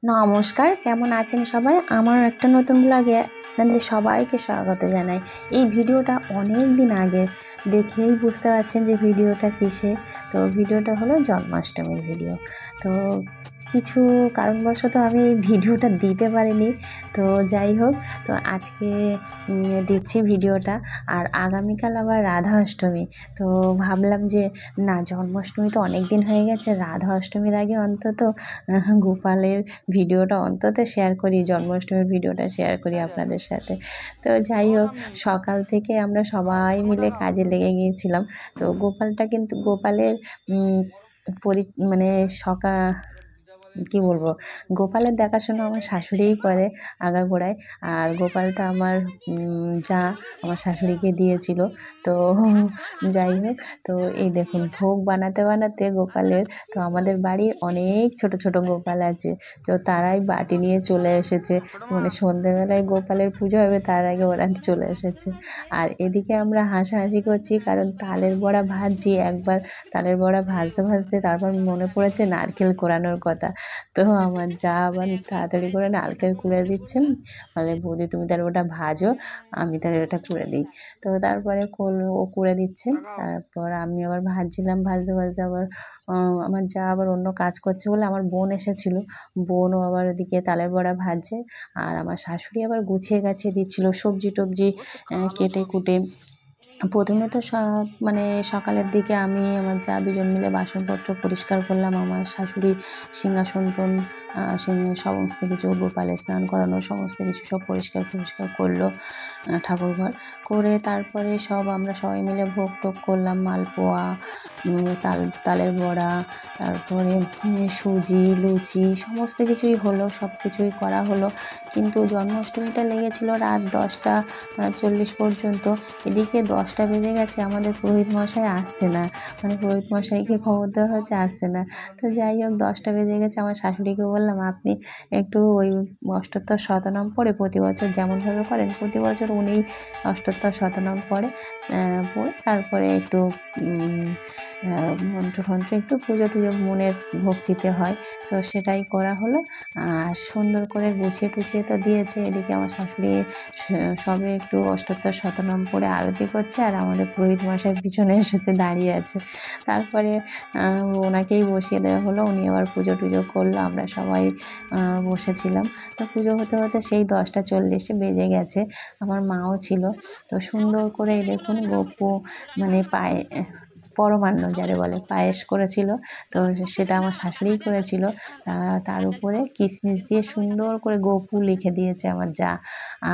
নমস্কার, কেমন আছেন সবাই? আমার একটা নতুন ব্লগে আপনাদের সবাইকে স্বাগত জানাই। এই ভিডিওটা অনেক দিন আগে, দেখেই বুঝতে পারছেন যে ভিডিওটা কিসে। তো ভিডিওটা হলো জন্মাষ্টমীর ভিডিও। তো কিছু কারণবশত আমি এই ভিডিওটা দিতে পারিনি। তো যাই হোক, তো আজকে দিচ্ছি ভিডিওটা। আর আগামীকাল আবার রাধা অষ্টমী। তো ভাবলাম যে না, জন্মাষ্টমী তো অনেক দিন হয়ে গেছে, রাধা অষ্টমীর আগে অন্তত গোপালের ভিডিওটা অন্তত শেয়ার করি, জন্মাষ্টমীর ভিডিওটা শেয়ার করি আপনাদের সাথে। তো যাই হোক, সকাল থেকে আমরা সবাই মিলে কাজে লেগে গিয়েছিলাম। তো গোপালের মানে সকাল কি বলবো, গোপালের দেখাশোনা আমার শাশুড়িই করে আগাগোড়ায়। আর গোপালটা আমার যা আমার শাশুড়িকে দিয়েছিল। তো যাই হোক, তো এই দেখুন, ভোগ বানাতে বানাতে গোপালের, তো আমাদের বাড়ির অনেক ছোট ছোট গোপাল আছে। তো তারাই বাটি নিয়ে চলে এসেছে, মানে সন্ধ্যেবেলায় গোপালের পুজো হবে তার আগে ওরা চলে এসেছে। আর এদিকে আমরা হাসাহাসি করছি, কারণ তালের বড়া ভাজছি। একবার তালের বড়া ভাজতে ভাজতে তারপর মনে পড়েছে নারকেল কোরানোর কথা। তো আমার যা আবার তাড়াতাড়ি করে নারকেল কুড়ে দিচ্ছেন, বলে বৌদি তুমি তাহলে ওটা ভাজো, আমি তাহলে ওটা কুড়ে দিই। তো তারপরে ও কুড়ে দিচ্ছে, তারপর আমি আবার ভাজছিলাম। ভাজতে ভাজতে আবার আমার যা আবার অন্য কাজ করছে বলে আমার বোন এসেছিল, বোনও আবার ওদিকে তালের বড়া ভাজছে। আর আমার শাশুড়ি আবার গুছিয়ে গাছিয়ে দিচ্ছিল সবজি টবজি কেটে কুটে। প্রথমে তো মানে সকালের দিকে আমি আমার যা দুজন মিলে বাসনপত্র পরিষ্কার করলাম। আমার শাশুড়ি সিংহাসন সমস্ত কিছু, গোপালে স্নান করানো সমস্ত কিছু সব পরিষ্কার করলো, ঠাকুরঘর করে। তারপরে আমরা সবাই মিলে ভোগ টোগ করলাম, মালপোয়া, তালের বড়া, তারপরে সুজি, লুচি সমস্ত কিছুই হলো, সব কিছুই করা হলো। কিন্তু জন্মাষ্টমীটা লেগেছিল রাত 10টা 40 পর্যন্ত। এদিকে 10টা বেজে গেছে, আমাদের পুরোহিত মশাই আসছে না, মানে পুরোহিত মশাইকে খবর দেওয়া হয়েছে, আসছে না। তো যাই হোক, 10টা বেজে গেছে। আমার শাশুড়িকে বললাম আপনি একটু ওই অষ্টোত্তর শতনাম পড়ে, প্রতি বছর যেমনভাবে করেন, প্রতি বছর উনি অষ্টোত্তর শতনাম পড়ে তারপরে একটু মন্ত্র একটু পুজো টুজো মনের ভক্তিতে হয়। তো সেটাই করা হলো। আর সুন্দর করে গুছিয়ে টুছিয়ে তো দিয়েছে। এদিকে আমার শাশুড়ি সবে একটু অষ্টোত্তর শতনাম পড়ে আরতি করছে, আর আমাদের পুরোহিত মশাই পিছনে এসেছে দাঁড়িয়ে আছে। তারপরে ওনাকেই বসিয়ে দেওয়া হলো, উনি আবার পুজো টুজো করলো, আমরা সবাই বসেছিলাম। তো পুজো হতে হতে সেই 10টা 40 বেজে গেছে। আমার মাও ছিল। তো সুন্দর করে দেখুন মানে পরমান্ন যারে বলে, পায়েস করেছিল। তো সেটা আমার শাশুড়িই করেছিল। তার উপরে কিশমিশ দিয়ে সুন্দর করে গোপু লিখে দিয়েছে আমার যা।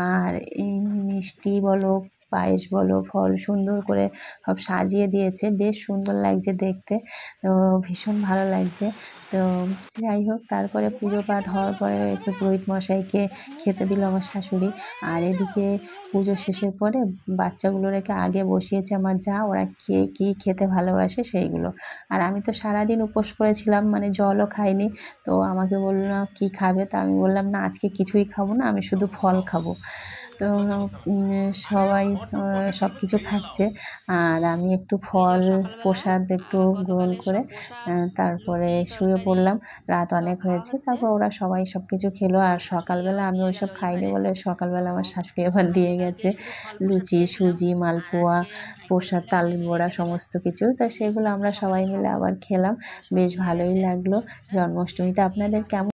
আর এই মিষ্টি বলো, পায়েস বলো, ফল সুন্দর করে সব সাজিয়ে দিয়েছে, বেশ সুন্দর লাগছে দেখতে। তো ভীষণ ভালো লাগছে। তো যাই হোক, তারপরে পুজো পাঠ হওয়ার পরে একটু পুরোহিত মশাইকে খেতে দিল আমার শাশুড়ি। আর এদিকে পুজো শেষের পরে বাচ্চাগুলো রেখে আগে বসিয়েছে আমার যা, ওরা কে কী খেতে ভালোবাসে সেইগুলো। আর আমি তো সারাদিন উপোস করেছিলাম, মানে জলও খাইনি। তো আমাকে বললো কী খাবে, তা আমি বললাম না, আজকে কিছুই খাবো না, আমি শুধু ফল খাবো। তো সবাই সব কিছু খাচ্ছে, আর আমি একটু ফল প্রসাদ একটু গ্রহণ করে তারপরে শুয়ে পড়লাম। রাত অনেক হয়েছে। তারপর ওরা সবাই সব কিছু খেলো। আর সকালবেলা আমি ওইসব খাইনি বলে সকালবেলা আমার শাশুড়ি আবার দিয়ে গেছে লুচি, সুজি, মালপোয়া, প্রসাদ, তালের বড়া সমস্ত কিছু। তা সেগুলো আমরা সবাই মিলে আবার খেলাম, বেশ ভালোই লাগলো। জন্মাষ্টমীটা আপনাদের কেমন